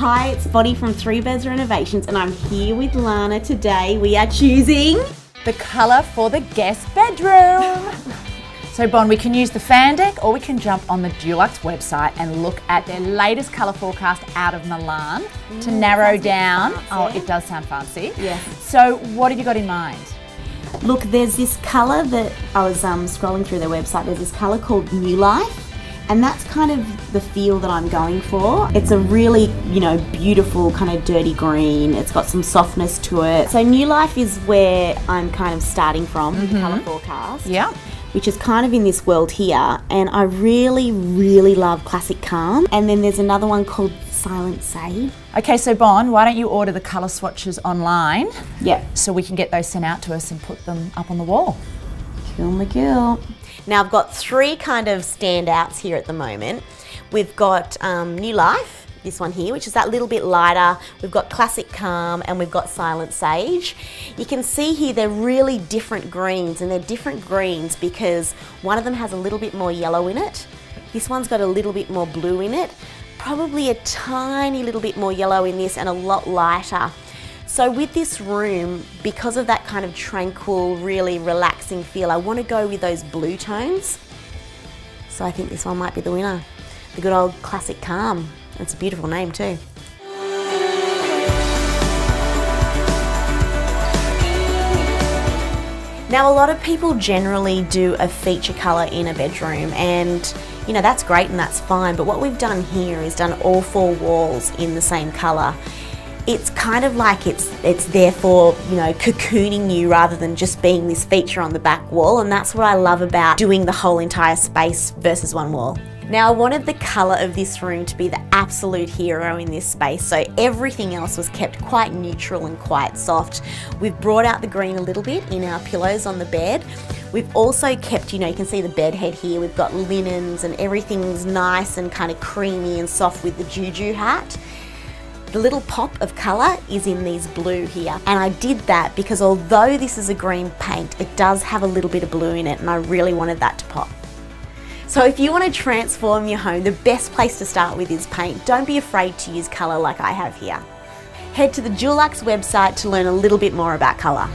Hi, it's Bonnie from Birds Renovations and I'm here with Lana today. We are choosing the colour for the guest bedroom. So Bon, we can use the fan deck or we can jump on the Dulux website and look at their latest colour forecast out of Milan to narrow down. Oh, it does sound fancy. Yes. So what have you got in mind? Look, there's this colour that I was scrolling through their website. There's this colour called New Life. And that's kind of the feel that I'm going for. It's a really, beautiful kind of dirty green. It's got some softness to it. So New Life is where I'm kind of starting from with the colour forecast. Yeah. Which is kind of in this world here. And I really, really love Classic Calm. And then there's another one called Silent Sage. Okay, so Bon, why don't you order the colour swatches online? Yep. So we can get those sent out to us and put them up on the wall. Cool McGill. Now I've got three kind of standouts here at the moment. We've got New Life, this one here, which is that little bit lighter. We've got Classic Calm and we've got Silent Sage. You can see here they're really different greens, and they're different greens because one of them has a little bit more yellow in it. This one's got a little bit more blue in it, probably a tiny little bit more yellow in this and a lot lighter. So with this room, because of that kind of tranquil, really relaxing feel, I want to go with those blue tones. So I think this one might be the winner. The good old Classic Calm. It's a beautiful name too. Now, a lot of people generally do a feature colour in a bedroom, and that's great and that's fine, but what we've done here is done all four walls in the same colour. It's kind of like it's there for, cocooning you rather than just being this feature on the back wall, and that's what I love about doing the whole entire space versus one wall. Now, I wanted the colour of this room to be the absolute hero in this space, so everything else was kept quite neutral and quite soft. We've brought out the green a little bit in our pillows on the bed. We've also kept, you can see the bed head here, we've got linens and everything's nice and kind of creamy and soft with the juju hat. The little pop of colour is in these blue here, and I did that because although this is a green paint, it does have a little bit of blue in it, and I really wanted that to pop. So if you want to transform your home, the best place to start with is paint. Don't be afraid to use colour like I have here. Head to the Dulux website to learn a little bit more about colour.